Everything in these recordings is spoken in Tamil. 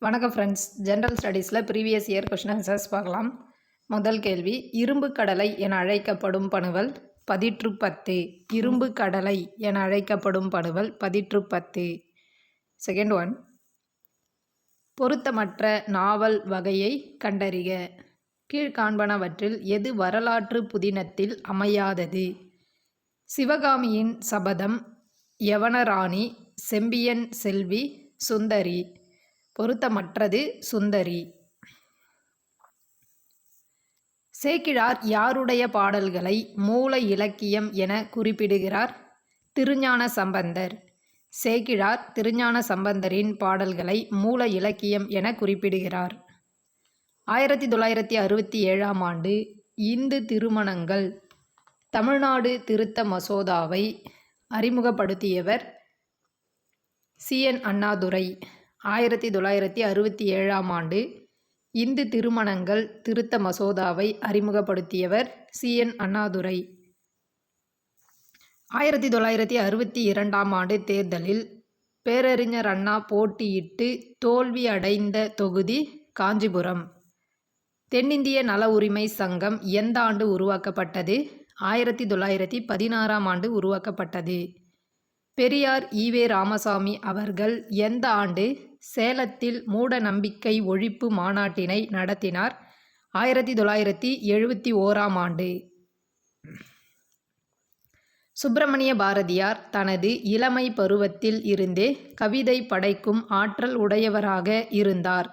வணக்கம் ஃப்ரெண்ட்ஸ். ஜென்ரல் ஸ்டடீஸில் ப்ரீவியஸ் இயர் கொஷின் ஆன்சர்ஸ் பார்க்கலாம். முதல் கேள்வி, இரும்பு கடலை என அழைக்கப்படும் பணுவல் பதிற்று 10. இரும்பு கடலை என அழைக்கப்படும் பணுவல் பதிற்று 10. செகண்ட் ஒன், பொருத்தமற்ற நாவல் வகையை கண்டறிக. கீழ்காண்பனவற்றில் எது வரலாற்று புதினத்தில் அமையாதது? சிவகாமியின் சபதம், யவனராணி, செம்பியன் செல்வி, சுந்தரி. பொருத்தமற்றது சுந்தரி. சேக்கிழார் யாருடைய பாடல்களை மூல இலக்கியம் என குறிப்பிடுகிறார்? திருஞான சம்பந்தர். சேக்கிழார் திருஞான சம்பந்தரின் பாடல்களை மூல இலக்கியம் என குறிப்பிடுகிறார். 1967ஆம் ஆண்டு இந்து திருமணங்கள் தமிழ்நாடு திருத்த மசோதாவை அறிமுகப்படுத்தியவர் CN அண்ணாதுரை. 1967ஆம் ஆண்டு இந்து திருமணங்கள் திருத்த மசோதாவை அறிமுகப்படுத்தியவர் CN அண்ணாதுரை. 1962ஆம் ஆண்டு தேர்தலில் பேரறிஞர் அண்ணா போட்டியிட்டு தோல்வி அடைந்த தொகுதி காஞ்சிபுரம். தென்னிந்திய நல உரிமை சங்கம் எந்த ஆண்டு உருவாக்கப்பட்டது? 1916ஆம் ஆண்டு உருவாக்கப்பட்டது. பெரியார் ஈவே ராமசாமி அவர்கள் எந்த ஆண்டு சேலத்தில் மூட நம்பிக்கை ஒழிப்பு மாநாட்டினை நடத்தினார்? 1971ஆம் ஆண்டு. சுப்பிரமணிய பாரதியார் தனது இளமை பருவத்தில் இருந்தே கவிதை படைக்கும் ஆற்றல் உடையவராக இருந்தார்.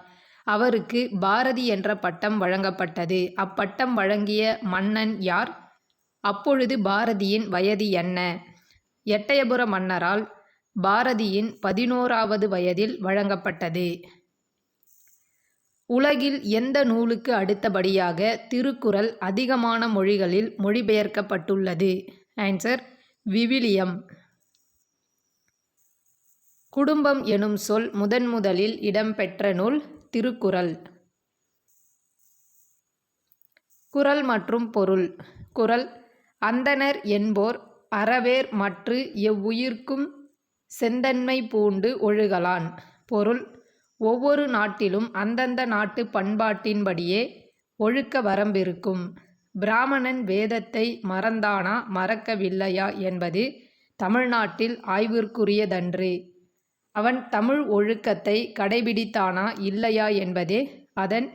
அவருக்கு பாரதி என்ற பட்டம் வழங்கப்பட்டது. அப்பட்டம் வழங்கிய மன்னன் யார்? அப்பொழுது பாரதியின் வயது என்ன? எட்டயபுர மன்னரால் பாரதியின் 11வது வயதில் வழங்கப்பட்டது. உலகில் எந்த நூலுக்கு அடுத்தபடியாக திருக்குறள் அதிகமான மொழிகளில் மொழிபெயர்க்கப்பட்டுள்ளது? ஆன்சர், விவிலியம். குடும்பம் எனும் சொல் முதன்முதலில் இடம்பெற்ற நூல் திருக்குறள். குறள் மற்றும் பொருள். குறள், அந்தணர் என்போர் அறவேர் மற்று எவ்வுயிர்க்கும் செந்தன்மை பூண்டு ஒழுகலான். பொருள், ஒவ்வொரு நாட்டிலும் அந்தந்த நாட்டு பண்பாட்டின்படியே ஒழுக்க வரம்பிருக்கும். பிராமணன் வேதத்தை மறந்தானா மறக்கவில்லையா என்பது தமிழ்நாட்டில் ஆய்விற்குரியதன்று. அவன் தமிழ் ஒழுக்கத்தை கடைபிடித்தானா இல்லையா என்பதே அதன்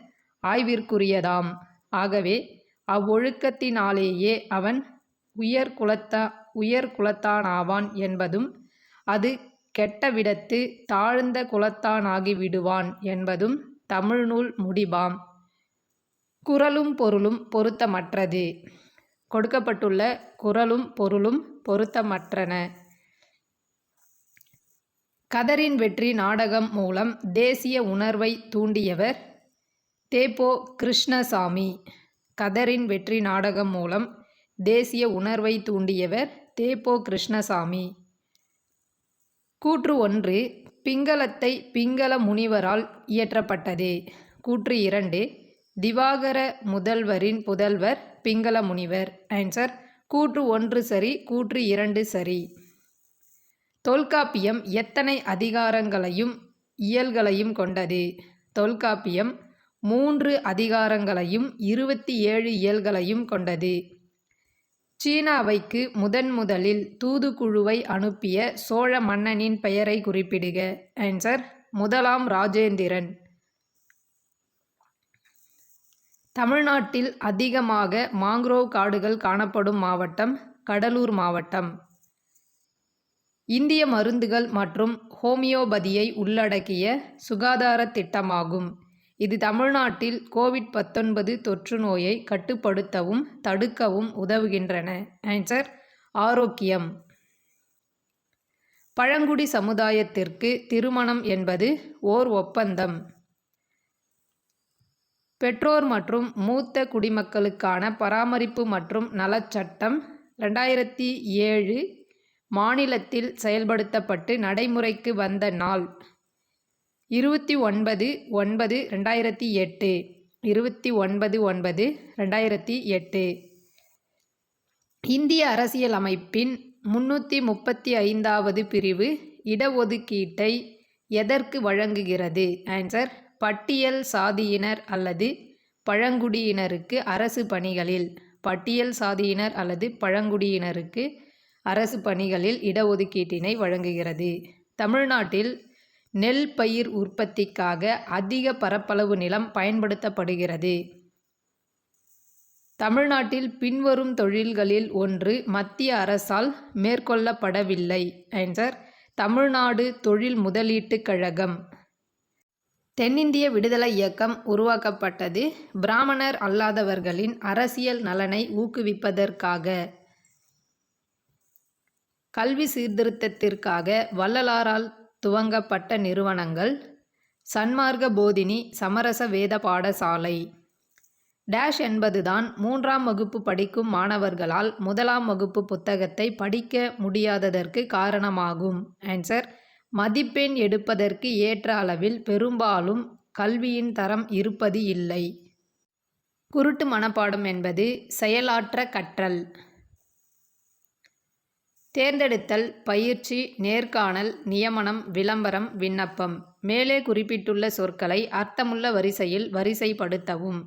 ஆய்விற்குரியதாம். ஆகவே அவ்வொழுக்கத்தினாலேயே அவன் உயர்குலத்தானாவான் என்பதும், அது கெட்டவிடத்து தாழ்ந்த குலத்தானாகிவிடுவான் என்பதும் தமிழ்நூல் முடிபாம். குறளும் பொருளும் பொருத்தமற்றது. கொடுக்கப்பட்டுள்ள குறளும் பொருளும் பொருத்தமற்றன. கதரின் வெற்றி நாடகம் மூலம் தேசிய உணர்வை தூண்டியவர் தே.பொ. கிருஷ்ணசாமி. கதரின் வெற்றி நாடகம் மூலம் தேசிய உணர்வை தூண்டியவர் தே.பொ. கிருஷ்ணசாமி. கூற்று 1, பிங்களத்தை பிங்கள முனிவரால் இயற்றப்பட்டது. கூற்று 2, திவாகர முதல்வரின் புதல்வர் பிங்கள முனிவர். ஆன்சர், கூற்று 1 சரி, கூற்று 2 சரி. தொல்காப்பியம் எத்தனை அதிகாரங்களையும் இயல்களையும் கொண்டது? தொல்காப்பியம் 3 அதிகாரங்களையும் 27 இயல்களையும் கொண்டது. சீன அவைக்கு முதலில் தூதுக்குழுவை அனுப்பிய சோழ மன்னனின் பெயரை குறிப்பிடுக. ஆன்சர், முதலாம் ராஜேந்திரன். தமிழ்நாட்டில் அதிகமாக மாங்க்ரோவ் காடுகள் காணப்படும் மாவட்டம் கடலூர் மாவட்டம். இந்திய மருந்துகள் மற்றும் ஹோமியோபதியை உள்ளடக்கிய சுகாதார திட்டமாகும். இது தமிழ்நாட்டில் கோவிட்-19 தொற்று நோயை கட்டுப்படுத்தவும் தடுக்கவும் உதவுகின்றன. ஆன்சர், ஆரோக்கியம். பழங்குடி சமுதாயத்திற்கு திருமணம் என்பது ஓர் ஒப்பந்தம். பெற்றோர் மற்றும் மூத்த குடிமக்களுக்கான பராமரிப்பு மற்றும் நலச்சட்டம் 2007 மாநிலத்தில் செயல்படுத்தப்பட்டு நடைமுறைக்கு வந்த நாள் 29/9/2008. 29/9/2008. இந்திய அரசியலமைப்பின் 335வது பிரிவு இடஒதுக்கீட்டை எதற்கு வழங்குகிறது? ஆன்சர், பட்டியல் சாதியினர் அல்லது பழங்குடியினருக்கு அரசு பணிகளில் அரசு பணிகளில் இடஒதுக்கீட்டினை வழங்குகிறது. தமிழ்நாட்டில் நெல் பயிர் உற்பத்திக்காக அதிக பரப்பளவு நிலம் பயன்படுத்தப்படுகிறது. தமிழ்நாட்டில் பின்வரும் தொழில்களில் ஒன்று மத்திய அரசால் மேற்கொள்ளப்படவில்லை. ஆன்சர் தமிழ்நாடு தொழில் முதலீட்டுக் கழகம். தென்னிந்திய விடுதலை இயக்கம் உருவாக்கப்பட்டது பிராமணர் அல்லாதவர்களின் அரசியல் நலனை ஊக்குவிப்பதற்காக. கல்வி சீர்திருத்தத்திற்காக வள்ளலாரால் துவங்கப்பட்ட நிறுவனங்கள் சன்மார்க்க போதினி சமரச வேத பாடசாலை. டேஷ் என்பதுதான் 3ஆம் வகுப்பு படிக்கும் மாணவர்களால் 1ஆம் வகுப்பு புத்தகத்தை படிக்க முடியாததற்கு காரணமாகும். ஆன்சர் மதிப்பெண் எடுப்பதற்கு ஏற்ற அளவில் பெரும்பாலும் கல்வியின் தரம் இருப்பது இல்லை. குருட்டு மனப்பாடம் என்பது செயலாற்ற கற்றல். தேர்ந்தெடுத்தல், பயிற்சி, நேர்காணல், நியமனம், விளம்பரம், விண்ணப்பம். மேலே குறிப்பிட்டுள்ள சொற்களை அர்த்தமுள்ள வரிசையில் வரிசைப்படுத்தவும்.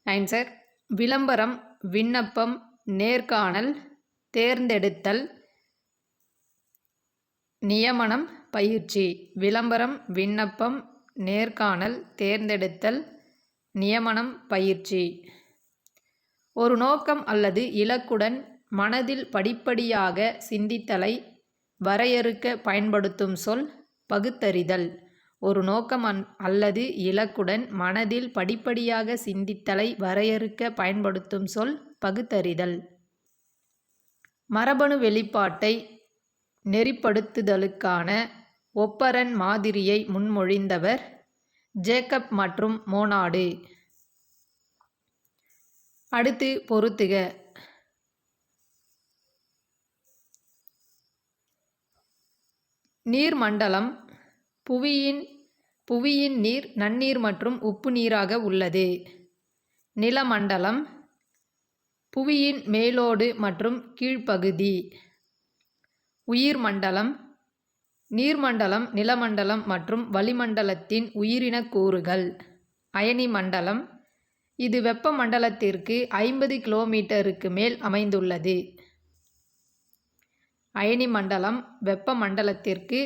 ஆன்சர் விளம்பரம், விண்ணப்பம், நேர்காணல், தேர்ந்தெடுத்தல், நியமனம், பயிற்சி. விளம்பரம், விண்ணப்பம், நேர்காணல், தேர்ந்தெடுத்தல், நியமனம், பயிற்சி. ஒரு நோக்கம் அல்லது இலக்குடன் மனதில் படிப்படியாக சிந்தித்தலை வரையறுக்க பயன்படுத்தும் சொல் பகுத்தறிதல். ஒரு நோக்கம் அல்லது இலக்குடன் மனதில் படிப்படியாக சிந்தித்தலை வரையறுக்க பயன்படுத்தும் சொல் பகுத்தறிதல். மரபணு வெளிப்பாட்டை நெறிப்படுத்துதலுக்கான ஒப்பரன் மாதிரியை முன்மொழிந்தவர் ஜேக்கப் மற்றும் மோனாடு. அடுத்து பொறுத்துக. நீர்மண்டலம் புவியின் நீர் நன்னீர் மற்றும் உப்பு நீராக உள்ளது. நிலமண்டலம் புவியின் மேலோடு மற்றும் கீழ்ப்பகுதி. உயிர்மண்டலம் நீர்மண்டலம், நிலமண்டலம் மற்றும் வளிமண்டலத்தின் உயிரின கூறுகள். அயனி மண்டலம் இது வெப்பமண்டலத்திற்கு 50 கிலோமீட்டருக்கு மேல் அமைந்துள்ளது. அயனி மண்டலம் வெப்பமண்டலத்திற்கு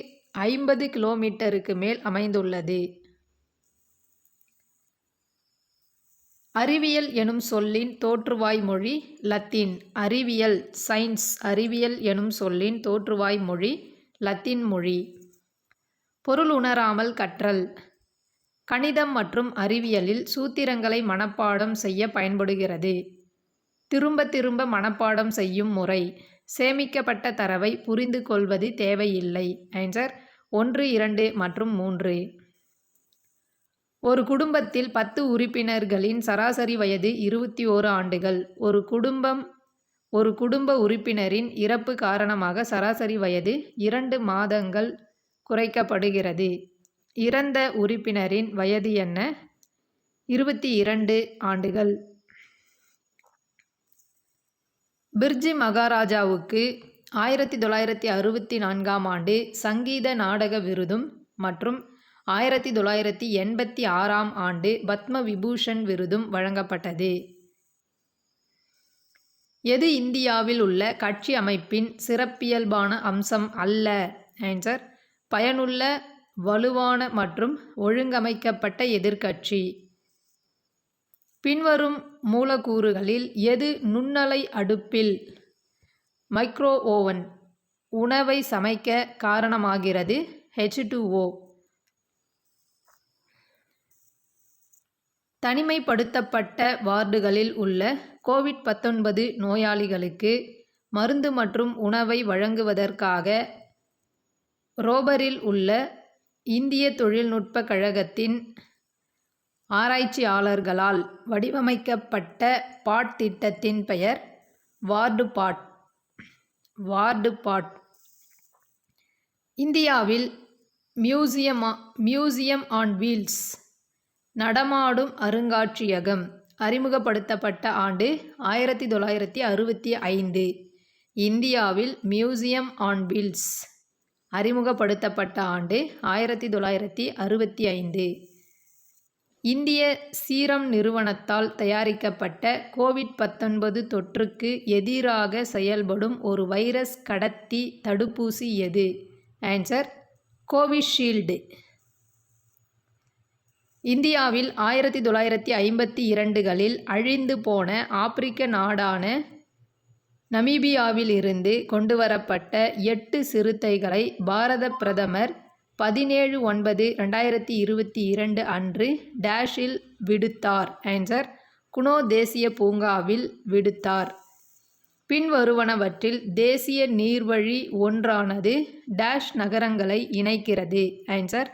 50 கிலோமீட்டருக்கு மேல் அமைந்துள்ளது. அறிவியல் எனும் சொல்லின் தோற்றுவாய் மொழி லத்தீன். அறிவியல், சயின்ஸ். அறிவியல் எனும் சொல்லின் தோற்றுவாய் மொழி லத்தீன் மொழி. பொருள் உணராமல் கற்றல். கணிதம் மற்றும் அறிவியலில் சூத்திரங்களை மனப்பாடம் செய்ய பயன்படுகிறது. திரும்ப திரும்ப மனப்பாடம் செய்யும் முறை. சேமிக்கப்பட்ட தரவை புரிந்து கொள்வது தேவையில்லை. ஆன்சர் 1, 2 மற்றும் 3. ஒரு குடும்பத்தில் 10 உறுப்பினர்களின் சராசரி வயது 21 ஆண்டுகள். ஒரு குடும்ப உறுப்பினரின் இறப்பு காரணமாக சராசரி வயது 2 மாதங்கள் குறைக்கப்படுகிறது. இறந்த உறுப்பினரின் வயது என்ன? 22 ஆண்டுகள். பிர்ஜு மகாராஜாவுக்கு 1964ஆம் ஆண்டு சங்கீத நாடக விருதும் மற்றும் 1986ஆம் ஆண்டு பத்ம விபூஷன் விருதும் வழங்கப்பட்டது. எது இந்தியாவில் உள்ள கட்சி அமைப்பின் சிறப்பியல்பான அம்சம் அல்ல? ஆன்சர் பயனுள்ள, வலுவான மற்றும் ஒழுங்கமைக்கப்பட்ட எதிர்க்கட்சி. பின்வரும் மூலக்கூறுகளில் எது நுண்ணலை அடுப்பில் மைக்ரோ ஓவன் உணவை சமைக்க காரணமாகிறது? H2O. தனிமைப்படுத்தப்பட்ட வார்டுகளில் உள்ள கோவிட்-19 நோயாளிகளுக்கு மருந்து மற்றும் உணவை வழங்குவதற்காக ரோபரில் உள்ள இந்திய தொழில்நுட்ப கழகத்தின் ஆராய்ச்சியாளர்களால் வடிவமைக்கப்பட்ட பாட் திட்டத்தின் பெயர் வார்டு பாட். இந்தியாவில் மியூசியம் ஆன் வீல்ஸ் நடமாடும் அருங்காட்சியகம் அறிமுகப்படுத்தப்பட்ட ஆண்டு 1965. இந்தியாவில் மியூசியம் ஆன் வீல்ஸ் அறிமுகப்படுத்தப்பட்ட ஆண்டு 1965. இந்திய சீரம் நிறுவனத்தால் தயாரிக்கப்பட்ட கோவிட்-19 தொற்றுக்கு எதிராக செயல்படும் ஒரு வைரஸ் கடத்தி தடுப்பூசி எது? Answer Covishield. இந்தியாவில் 1952களில் அழிந்து போன ஆப்பிரிக்க நாடான நமீபியாவில் இருந்து கொண்டுவரப்பட்ட 8 சிறுத்தைகளை பாரத பிரதமர் 17/9/2022 அன்று டேஷில் விடுத்தார். ஆன்சர் குனோ தேசிய பூங்காவில் விடுத்தார். பின்வருவனவற்றில் தேசிய நீர்வழி ஒன்றானது டேஷ் நகரங்களை இணைக்கிறது. ஆன்சர்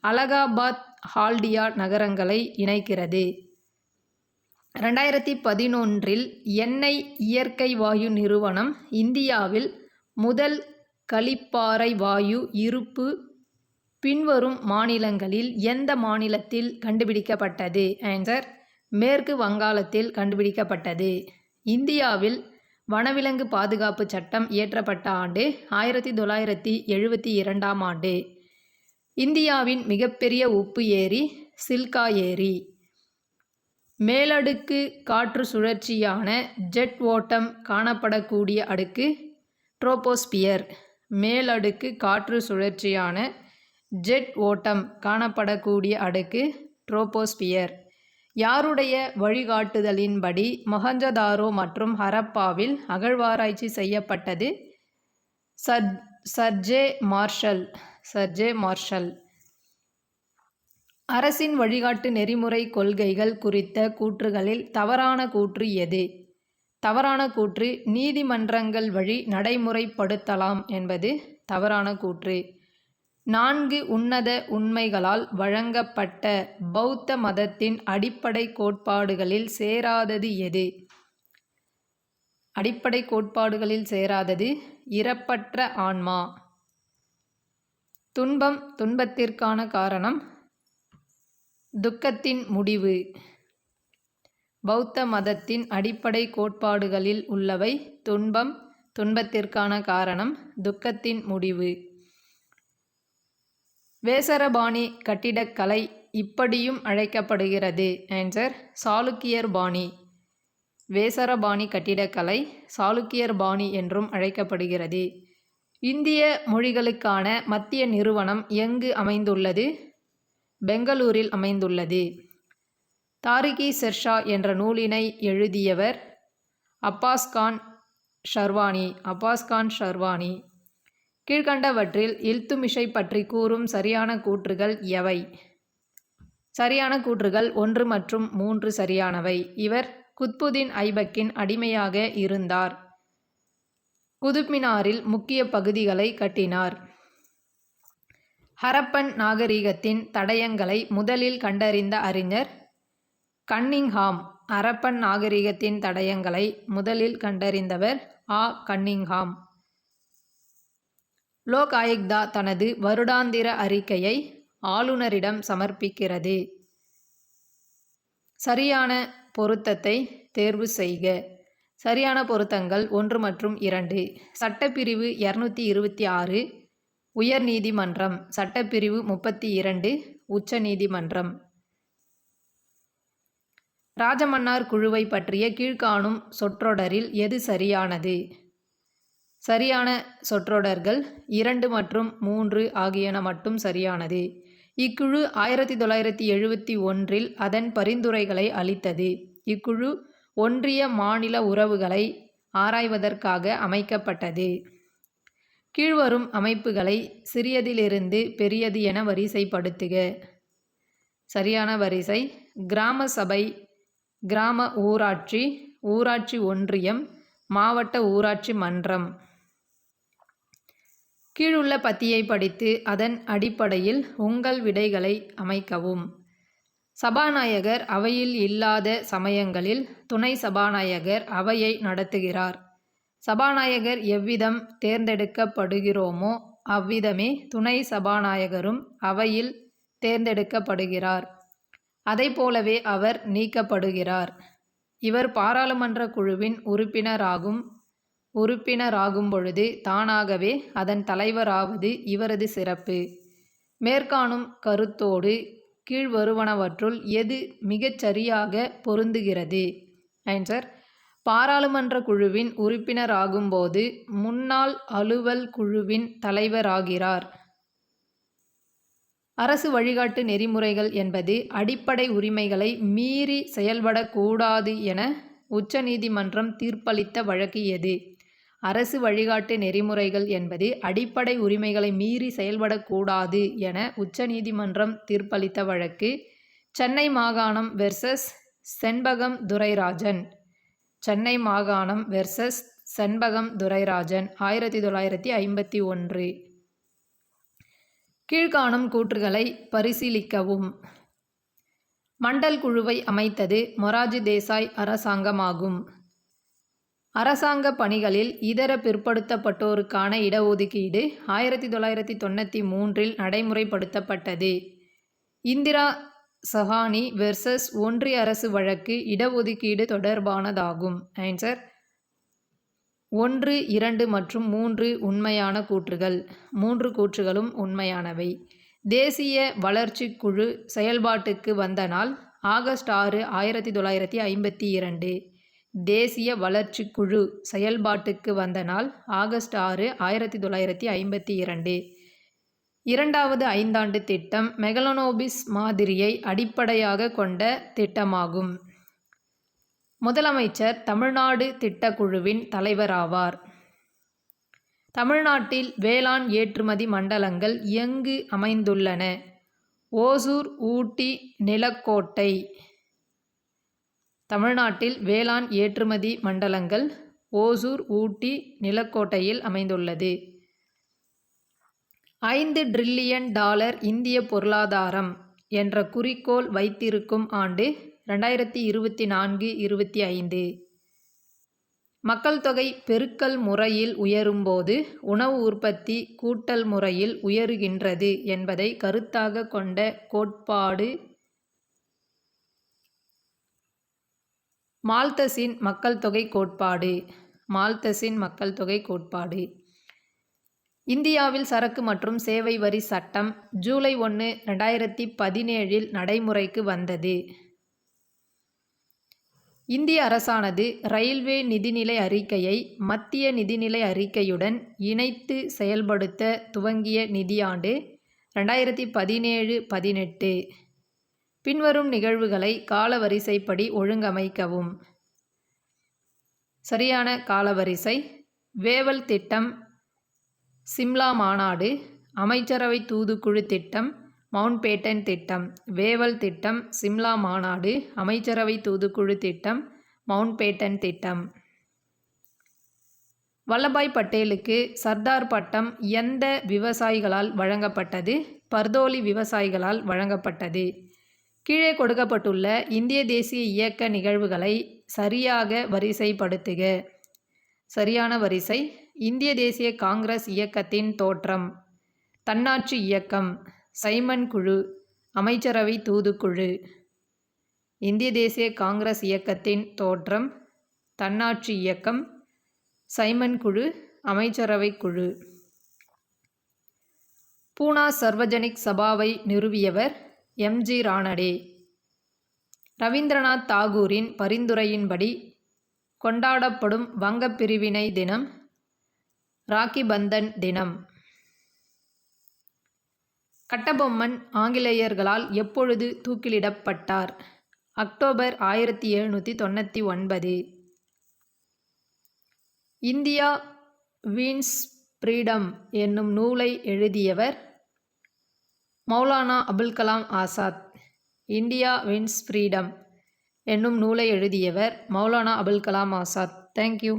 அலகாபாத் ஹால்டியா நகரங்களை இணைக்கிறது. 2011இல் எண்ணெய் இயற்கை வாயு நிறுவனம் இந்தியாவில் முதல் கலிப்பாறை வாயு இருப்பு பின்வரும் மாநிலங்களில் எந்த மாநிலத்தில் கண்டுபிடிக்கப்பட்டது? ஆன்சர் மேற்கு வங்காளத்தில் கண்டுபிடிக்கப்பட்டது. இந்தியாவில் வனவிலங்கு பாதுகாப்பு சட்டம் இயற்றப்பட்ட ஆண்டு 1972ஆம் ஆண்டு. இந்தியாவின் மிகப்பெரிய உப்பு ஏரி சில்கா ஏரி. மேலடுக்கு காற்று சுழற்சியான ஜெட் ஓட்டம் காணப்படக்கூடிய அடுக்கு ட்ரோபோஸ்பியர். மேலடுக்கு காற்று சுழற்சியான ஜெட் ஓட்டம் காணப்படக்கூடிய அடுக்கு ட்ரோபோஸ்பியர். யாருடைய வழிகாட்டுதலின்படி மொஹஞ்சதாரோ மற்றும் ஹரப்பாவில் அகழ்வாராய்ச்சி செய்யப்பட்டது? Sir J Marshall. அரசின் வழிகாட்டு நெறிமுறை கொள்கைகள் குறித்த கூற்றுகளில் தவறான கூற்று எது? தவறான கூற்று நீதிமன்றங்கள் வழி நடைமுறைப்படுத்தலாம் என்பது தவறான கூற்று. 4 உன்னத உண்மைகளால் வழங்கப்பட்ட பௌத்த மதத்தின் அடிப்படை கோட்பாடுகளில் சேராதது எது? அடிப்படை கோட்பாடுகளில் சேராதது இறப்பற்ற ஆன்மா. துன்பம் துன்பத்திற்கான காரணம், துக்கத்தின் முடிவு. பௌத்த மதத்தின் அடிப்படை கோட்பாடுகளில் உள்ளவை துன்பம் துன்பத்திற்கான காரணம், துக்கத்தின் முடிவு. வேசரபாணி கட்டிடக்கலை இப்படியும் அழைக்கப்படுகிறது. ஆன்சர் சாளுக்கியர் பாணி. வேசரபாணி கட்டிடக்கலை சாளுக்கியர் பாணி என்றும் அழைக்கப்படுகிறது. இந்திய மொழிகளுக்கான மத்திய நிறுவனம் எங்கு அமைந்துள்ளது? பெங்களூரில் அமைந்துள்ளது. தாரிகி ஷெர்ஷா என்ற நூலினை எழுதியவர் அப்பாஸ்கான் ஷர்வானி. கீழ்கண்டவற்றில் இல்துமிஷை பற்றி கூறும் சரியான கூற்றுகள் எவை? சரியான கூற்றுகள் 1 மற்றும் 3 சரியானவை. இவர் குத்புதீன் ஐபக்கின் அடிமையாக இருந்தார். குதுப் மினாரில் முக்கிய பகுதிகளை கட்டினார். ஹரப்பன் நாகரிகத்தின் தடயங்களை முதலில் கண்டறிந்த அறிஞர் கன்னிங்ஹாம். ஹரப்பன் நாகரிகத்தின் தடயங்களை முதலில் கண்டறிந்தவர் கன்னிங்ஹாம். லோக் ஆயுக்தா தனது வருடாந்திர அறிக்கையை ஆளுநரிடம் சமர்ப்பிக்கிறது. சரியான பொருத்தத்தை தேர்வு செய்க. சரியான பொருத்தங்கள் 1 மற்றும் 2. சட்டப்பிரிவு 226 உயர் நீதிமன்றம். சட்டப்பிரிவு 32 உச்ச நீதிமன்றம். ராஜமன்னார் குழுவை பற்றிய கீழ்காணும் சொற்றொடரில் எது சரியானது? சரியான சொற்றொடர்கள் 2 மற்றும் 3 ஆகியன மட்டும் சரியானது. இக்குழு 1971இல் அதன் பரிந்துரைகளை அளித்தது. இக்குழு ஒன்றிய மாநில உறவுகளை ஆராய்வதற்காக அமைக்கப்பட்டது. கீழ்வரும் அமைப்புகளை சிறியதிலிருந்து பெரியது என வரிசைப்படுத்துக. சரியான வரிசை கிராம சபை, கிராம ஊராட்சி, ஊராட்சி ஒன்றியம், மாவட்ட ஊராட்சி மன்றம். கீழுள்ள பத்தியை படித்து அதன் அடிப்படையில் உங்கள் விடைகளை அமைக்கவும். சபாநாயகர் அவையில் இல்லாத சமயங்களில் துணை சபாநாயகர் அவையை நடத்துகிறார். சபாநாயகர் எவ்விதம் தேர்ந்தெடுக்கப்படுகிறோமோ அவ்விதமே துணை சபாநாயகரும் அவையில் தேர்ந்தெடுக்கப்படுகிறார். அதைப்போலவே அவர் நீக்கப்படுகிறார். இவர் பாராளுமன்ற குழுவின் உறுப்பினராகும் பொழுது தானாகவே அதன் தலைவராவது இவரது சிறப்பு. மேற்காணும் கருத்தோடு கீழ் வருவனவற்றுள் எது மிகச் சரியாக பொருந்துகிறது? ஆன்சர்: பாராளுமன்ற குழுவின் உறுப்பினராகும்போது முன்னாள் அலுவல் குழுவின் தலைவராகிறார். அரசு வழிகாட்டு நெறிமுறைகள் என்பது அடிப்படை உரிமைகளை மீறி செயல்படக்கூடாது என உச்சநீதிமன்றம் தீர்ப்பளித்த வழக்கு எது? அரசு வழிகாட்டு நெறிமுறைகள் என்பது அடிப்படை உரிமைகளை மீறி செயல்படக்கூடாது என உச்சநீதிமன்றம் தீர்ப்பளித்த வழக்கு சென்னை மாகாணம் வெர்சஸ் செண்பகம் துரைராஜன். சென்னை மாகாணம் வெர்சஸ் செண்பகம் துரைராஜன் 1951. கீழ்காணும் கூற்றுகளை பரிசீலிக்கவும். மண்டல் குழுவை அமைத்தது மொரார்ஜி தேசாய் அரசாங்கமாகும். அரசாங்க பணிகளில் இதர பிற்படுத்தப்பட்டோருக்கான இடஒதுக்கீடு 1993 நடைமுறைப்படுத்தப்பட்டது. இந்திரா சஹானி வெர்சஸ் ஒன்றிய அரசு வழக்கு இடஒதுக்கீடு தொடர்பானதாகும். ஆன்சர்: 1, 2 மற்றும் 3 உண்மையான கூற்றுகள். 3 கூற்றுகளும் உண்மையானவை. தேசிய வளர்ச்சி குழு செயல்பாட்டுக்கு வந்த நாள் ஆகஸ்ட் 6, 1952. தேசிய வளர்ச்சி குழு செயல்பாட்டுக்கு வந்த நாள் ஆகஸ்ட் 6, 1952. இரண்டாவது ஐந்தாண்டு திட்டம் மெகலனோபிஸ் மாதிரியை அடிப்படையாக கொண்ட திட்டமாகும். முதலமைச்சர் தமிழ்நாடு திட்டக்குழுவின் தலைவராவார். தமிழ்நாட்டில் வேளாண் ஏற்றுமதி மண்டலங்கள் எங்கு அமைந்துள்ளன? ஓசூர், ஊட்டி, நிலக்கோட்டை. தமிழ்நாட்டில் வேளாண் ஏற்றுமதி மண்டலங்கள் ஓசூர், ஊட்டி, நிலக்கோட்டையில் அமைந்துள்ளது. 5 டிரில்லியன் டாலர் இந்திய பொருளாதாரம் என்ற குறிக்கோள் வைத்திருக்கும் ஆண்டு 2024-25. மக்கள் தொகை பெருக்கல் முறையில் உயரும்போது உணவு உற்பத்தி கூட்டல் முறையில் உயருகின்றது என்பதை கருத்தாக கொண்ட கோட்பாடு மால்தஸின் மக்கள் தொகை கோட்பாடு. மால்தஸின் மக்கள் தொகை கோட்பாடு. இந்தியாவில் சரக்கு மற்றும் சேவை வரி சட்டம் ஜூலை 1, 2017 நடைமுறைக்கு வந்தது. இந்திய அரசானது ரயில்வே நிதிநிலை அறிக்கையை மத்திய நிதிநிலை அறிக்கையுடன் இணைத்து செயல்படுத்த துவங்கிய நிதியாண்டு 2017-18. பின்வரும் நிகழ்வுகளை காலவரிசைப்படி ஒழுங்கமைக்கவும். சரியான காலவரிசை: வேவல் திட்டம், சிம்லா மாநாடு, அமைச்சரவை தூதுக்குழு திட்டம், மவுண்ட்பேட்டன் திட்டம். வேவல் திட்டம், சிம்லா மாநாடு, அமைச்சரவை தூதுக்குழு திட்டம், மவுண்ட்பேட்டன் திட்டம். வல்லபாய் பட்டேலுக்கு சர்தார் பட்டம் எந்த விவசாயிகளால் வழங்கப்பட்டது? பர்தோலி விவசாயிகளால் வழங்கப்பட்டது. கீழே கொடுக்கப்பட்டுள்ள இந்திய தேசிய இயக்க நிகழ்வுகளை சரியாக வரிசைப்படுத்துக. சரியான வரிசை: இந்திய தேசிய காங்கிரஸ் இயக்கத்தின் தோற்றம், தன்னாட்சி இயக்கம், சைமன் குழு, அமைச்சரவை தூதுக்குழு. இந்திய தேசிய காங்கிரஸ் இயக்கத்தின் தோற்றம், தன்னாட்சி இயக்கம், சைமன் குழு, அமைச்சரவை குழு. பூனா சர்வஜனிக் சபாவை நிறுவியவர் எம்.ஜி. ரானடே. ரவீந்திரநாத் தாகூரின் பரிந்துரையின்படி கொண்டாடப்படும் வங்கப் பிரிவினை தினம் ராக்கி பந்தன் தினம். கட்டபொம்மன் ஆங்கிலேயர்களால் எப்பொழுது தூக்கிலிடப்பட்டார்? அக்டோபர் 1799. இந்தியா வின்ஸ் ஃப்ரீடம் என்னும் நூலை எழுதியவர் Maulana Abul Kalam Azad. India wins freedom என்னும் நூலை எழுதியவர் மௌலானா அபுல் கலாம் ஆசாத். தேங்க்யூ.